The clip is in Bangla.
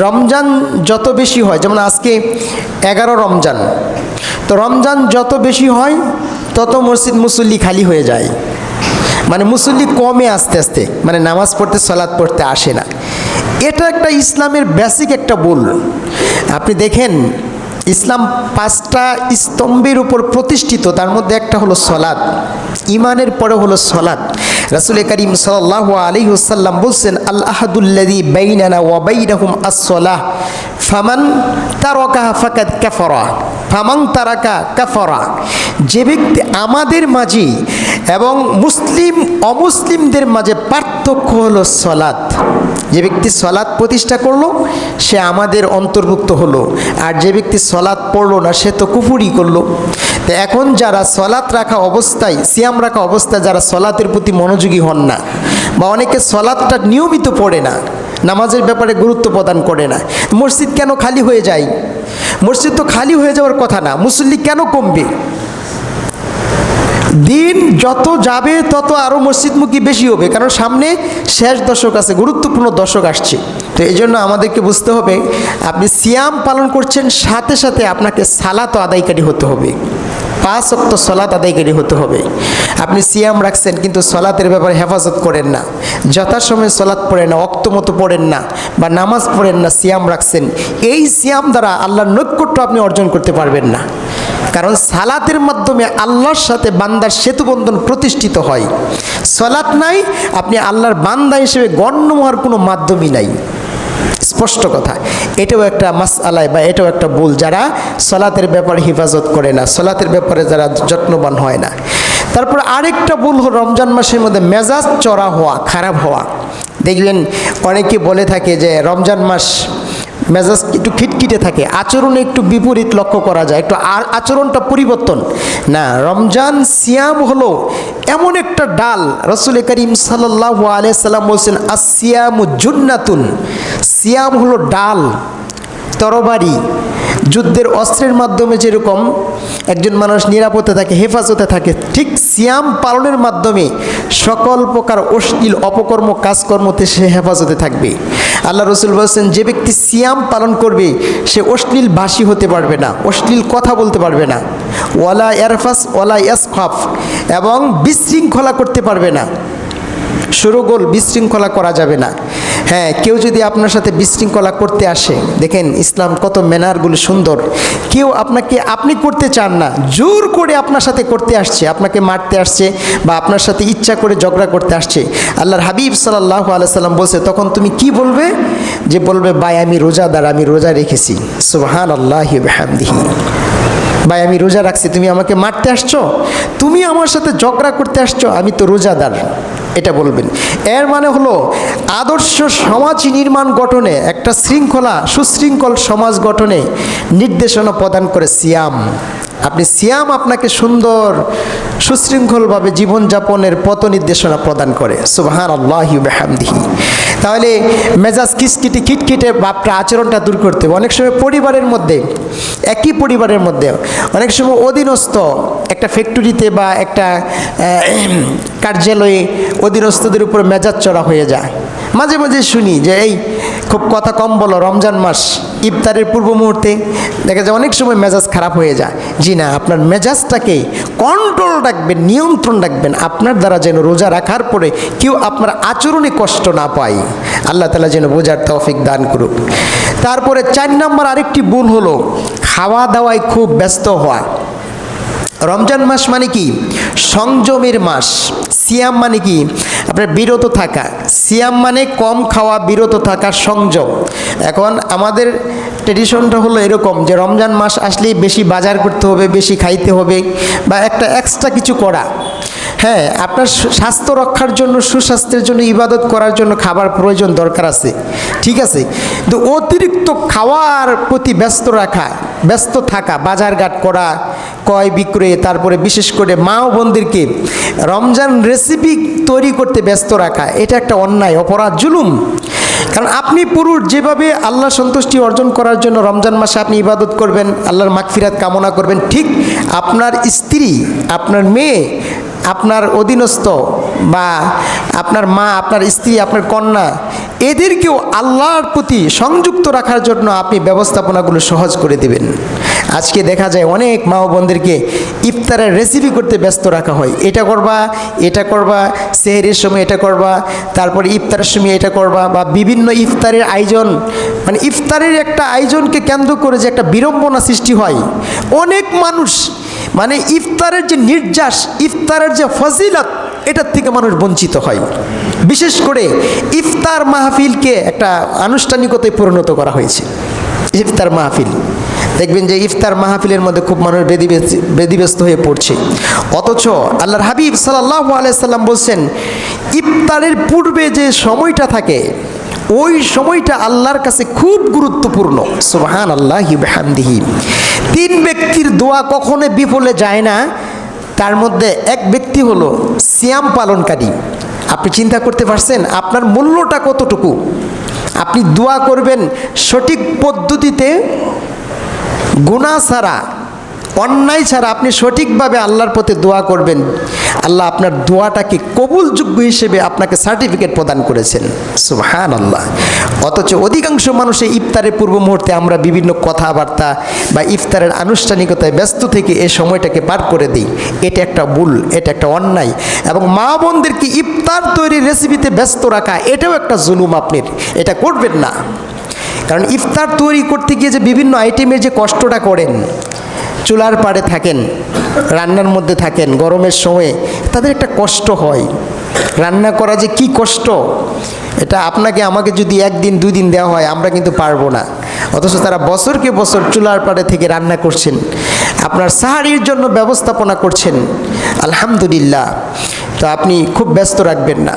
রমজান যত বেশি হয়, যেমন আজকে 11 রমজান, তো রমজান যত বেশি হয় তত মসজিদ মুসল্লি খালি হয়ে যায়, মানে মুসল্লি কমে আস্তে আস্তে, মানে নামাজ পড়তে সালাত পড়তে আসে না। এটা একটা ইসলামের বেসিক একটা ভুল। আপনি দেখেন ইসলাম 5টা স্তম্ভের উপর প্রতিষ্ঠিত, তার মধ্যে একটা হলো সালাত, ইমানের পরে হলো সালাত। রাসূল করিম সাল্লাল্লাহু আলাইহি ওয়াসাল্লাম বলছেন, আল আহাদুল্লাযী বাইনানা ওয়া বাইনাহুম আস-সালাহ ফামান তারাকাহা ফাকাদ কাফারা ফামান তারাকা কাফারা। যে ব্যক্তি আমাদের মাঝে এবং মুসলিম অমুসলিমদের মাঝে পার্থক্য হলো সালাত। যে ব্যক্তি সালাত প্রতিষ্ঠা করলো সে আমাদের অন্তর্ভুক্ত হলো, আর যে ব্যক্তি সালাত পড়লো না সে তো কুফরি করলো। তো এখন যারা সালাত রাখা অবস্থায়, সিয়াম রাখা অবস্থায় যারা সালাতের প্রতি মনোযোগী হন না, বা অনেকে সালাতটা নিয়মিত পড়ে না, নামাজের ব্যাপারে গুরুত্ব প্রদান করে না, মসজিদ কেন খালি হয়ে যায়? মসজিদ তো খালি হয়ে যাওয়ার কথা না, মুসল্লি কেন কমবে? দিন যত যাবে তত আরও মসজিদমুখী বেশি হবে, কারণ সামনে শেষ দশক আছে, গুরুত্বপূর্ণ দশক আসছে। তো এই জন্য আমাদেরকে বুঝতে হবে, আপনি সিয়াম পালন করছেন, সাথে সাথে আপনাকে সালাতও আদায়কারী হতে হবে, 5 ওয়াক্ত সালাত আদায়কারী হতে হবে। আপনি সিয়াম রাখছেন কিন্তু সালাতের ব্যাপারে হেফাজত করেন না, যথাসময়ে সালাত পড়েন না, ওয়াক্ত মতো পড়েন না, বা নামাজ পড়েন না, সিয়াম রাখছেন, এই সিয়াম দ্বারা আল্লাহর নৈকট্য আপনি অর্জন করতে পারবেন না। কারণ সালাতের মাধ্যমে আল্লাহর সাথে বান্দার সেতুবন্ধন প্রতিষ্ঠিত হয়। সালাত নাই, আপনি আল্লাহর বান্দা হিসেবে গণ্য হওয়ার কোনো মাধ্যমই নাই, স্পষ্ট কথা। এটাও একটা মাসআলায় বা এটাও একটা ভুল, যারা সালাতের ব্যাপারে হেফাজত করে না, সালাতের ব্যাপারে যারা যত্নবান হয় না। তারপর আরেকটা ভুল হল রমজান মাসের মধ্যে মেজাজ চড়া হওয়া, খারাপ হওয়া। দেখবেন অনেকে বলে থাকে যে রমজান মাস মেজাজ একটু খিটখিটে থাকে, আচরণে একটু বিপরীত লক্ষ্য করা যায়, একটু আচরণটা পরিবর্তন না। রমজান সিয়াম হলো এমন একটা ডাল, রাসূল করিম সাল্লাল্লাহু আলাইহি সাল্লাম বলছেন, আসিয়ামু জুন্নাতুন, সিয়াম হলো ডাল, তরবারি। যুদ্ধের অস্ত্রের মাধ্যমে যেরকম একজন মানুষ নিরাপদে থাকে, হেফাজতে থাকে, ঠিক সিয়াম পালনের মাধ্যমে সকল প্রকার অশ্লীল অপকর্ম কাজকর্মতে সে হেফাজতে থাকবে। আল্লাহ রসুল বলছেন, যে ব্যক্তি সিয়াম পালন করবে সে অশ্লীল ভাষী হতে পারবে না, অশ্লীল কথা বলতে পারবে না, ওয়ালা ইয়ারফাস ওয়ালা ইয়াসখাফ, এবং বিশৃঙ্খলা করতে পারবে না, শোরগোল বিশৃঙ্খলা করা যাবে না। হ্যাঁ, কেউ যদি আপনার সাথে বিশৃঙ্খলা করতে আসে, দেখেন ইসলাম কত ম্যানারগুলো সুন্দর। কেউ আপনি করতে চান না, জোর করে আপনার সাথে করতে আসছে, আপনাকে মারতে আসছে, বা আপনার সাথে ইচ্ছা করে ঝগড়া করতে আসছে, আল্লাহর হাবিব সাল্লাল্লাহু আলাইহি সাল্লাম বলছে, তখন তুমি কি বলবে? যে বলবে, ভাই আমি রোজাদার, আমি রোজা রেখেছি, সুবহানাল্লাহি ওয়া বিহামদিহি, ভাই আমি রোজা রাখছি, তুমি আমাকে মারতে আসছো, তুমি আমার সাথে ঝগড়া করতে আসছো, আমি তো রোজাদার, এটা বলবেন। এর মানে হলো আদর্শ সমাজ নির্মাণ গঠনে, একটা সুশৃঙ্খল সমাজ গঠনে নির্দেশনা প্রদান করে সিয়াম। আপনি সিয়াম আপনাকে সুন্দর সুশৃঙ্খলভাবে জীবনযাপনের পথ নির্দেশনা প্রদান করে, সুবহানাল্লাহি ওয়া বিহামদিহি। তাহলে মেজাজ খিটখিটে বাপটা আচরণটা দূর করতে হবে। অনেক সময় পরিবারের মধ্যে, একই পরিবারের মধ্যে অনেক সময় অধীনস্থ একটা ফ্যাক্টরিতে বা একটা কার্যালয়ে অধীনস্থদের উপর মেজাজ চড়া হয়ে যায়। মাঝে মাঝে শুনি যে এই খুব কথা কম বলো, রমজান মাস ইফতারের পূর্ব মুহূর্তে দেখা যায় অনেক সময় মেজাজ খারাপ হয়ে যায়। জি না, আপনার মেজাজটাকে কন্ট্রোল রাখবেন, নিয়ন্ত্রণ রাখবেন, আপনার দ্বারা যেন রোজা রাখার পরে কেউ আপনার আচরণে কষ্ট না পায়। আল্লাহ তাআলা যেন বোঝার তৌফিক দান করুক। তারপরে 4 নম্বর আরেকটি ভুল হলো খাওয়া দাওয়ায় খুব ব্যস্ত হওয়া। রমজান মাস মানে কি? সংযমের মাস। সিয়াম মানে কি? আপনার বিরত থাকা। সিয়াম মানে কম খাওয়া, বিরত থাকা, সংযম। এখন আমাদের ট্রেডিশনটা হলো এরকম যে রমজান মাস আসলেই বেশি বাজার করতে হবে, বেশি খাইতে হবে, বা একটা এক্সট্রা কিছু করা। হ্যাঁ, আপনার স্বাস্থ্য রক্ষার জন্য, সুস্বাস্থ্যের জন্য, ইবাদত করার জন্য খাবার প্রয়োজন দরকার আছে, ঠিক আছে, কিন্তু অতিরিক্ত খাওয়ার প্রতি ব্যস্ত থাকা, বাজারঘাট করা, ক্রয় বিক্রয়, তারপরে বিশেষ করে মা ও বোনদেরকে রমজান রেসিপি তৈরি করতে ব্যস্ত রাখা, এটা একটা অন্যায়, অপরাধ, জুলুম। কারণ আপনি পুরুষ যেভাবে আল্লাহ সন্তুষ্টি অর্জন করার জন্য রমজান মাসে আপনি ইবাদত করবেন, আল্লাহর মাগফিরাত কামনা করবেন, ঠিক আপনার স্ত্রী, আপনার মেয়ে, আপনার অধীনস্থ বা আপনার মা, আপনার স্ত্রী, আপনার কন্যা, এদেরকেও আল্লাহর প্রতি সংযুক্ত রাখার জন্য আপনি ব্যবস্থাপনাগুলো সহজ করে দেবেন। আজকে দেখা যায় অনেক মা ও বোনদেরকে ইফতারের রেসিপি করতে ব্যস্ত রাখা হয়। এটা করবা, এটা করবা, সেহরির সময় এটা করবা, তারপরে ইফতারের সময় এটা করবা, বা বিভিন্ন ইফতারের আয়োজন, মানে ইফতারের একটা আয়োজনকে কেন্দ্র করে যে একটা বিড়ম্বনা সৃষ্টি হয়। অনেক মানুষ মানে ইফতারের যে নির্যাস, ইফতারের যে ফজিলত, এটার থেকে মানুষ বঞ্চিত হয়। বিশেষ করে ইফতার মাহফিলকে একটা আনুষ্ঠানিকতায় পরিণত করা হয়েছে। ইফতার মাহফিল দেখবেন যে ইফতার মাহফিলের মধ্যে খুব মানুষ বেদিব্যস্ত হয়ে পড়ছে। অথচ আল্লাহর হাবিব সাল্লাল্লাহু আলাইহি সাল্লাম বলছেন, ইফতারের পূর্বে যে সময়টা থাকে ওই সময়টা আল্লাহর কাছে খুব গুরুত্বপূর্ণ। সুবহানাল্লাহি ওয়া বিহামদিহি। 3 ব্যক্তির দোয়া কখনো বিফলে যায় না। তার মধ্যে এক ব্যক্তি হলো সিয়াম পালনকারী। আপনি চিন্তা করতে পারছেন আপনার মূল্যটা কতটুকু? আপনি দোয়া করবেন সঠিক পদ্ধতিতে, গুনাহ ছাড়া, অন্যায় ছাড়া আপনি সঠিকভাবে আল্লাহর পথে দোয়া করবেন, আল্লাহ আপনার দোয়াটাকে কবুলযোগ্য হিসেবে আপনাকে সার্টিফিকেট প্রদান করেছেন। সুবহানাল্লাহ। অথচ অধিকাংশ মানুষের ইফতারের পূর্ব মুহূর্তে আমরা বিভিন্ন কথাবার্তা বা ইফতারের আনুষ্ঠানিকতায় ব্যস্ত থেকে এই সময়টাকে পার করে দিই। এটা একটা ভুল, এটা একটা অন্যায়। এবং মা বোনদেরকে ইফতার তৈরির রেসিপিতে ব্যস্ত রাখা, এটাও একটা জুলুম। আপনি এটা করবেন না। কারণ ইফতার তৈরি করতে গিয়ে যে বিভিন্ন আইটেমের যে কষ্টটা করেন, চুলার পাড়ে থাকেন, রান্নার মধ্যে থাকেন, গরমের সময়ে তাদের একটা কষ্ট হয়। রান্না করা যে কি কষ্ট, এটা আপনাকে আমাকে যদি 1 দিন 2 দিন দেওয়া হয় আমরা কিন্তু পারবো না। অথচ তারা বছরকে বছর চুলার পাড়ে থেকে রান্না করছেন, আপনার সাহারির জন্য ব্যবস্থাপনা করছেন। আলহামদুলিল্লাহ। তো আপনি খুব ব্যস্ত রাখবেন না।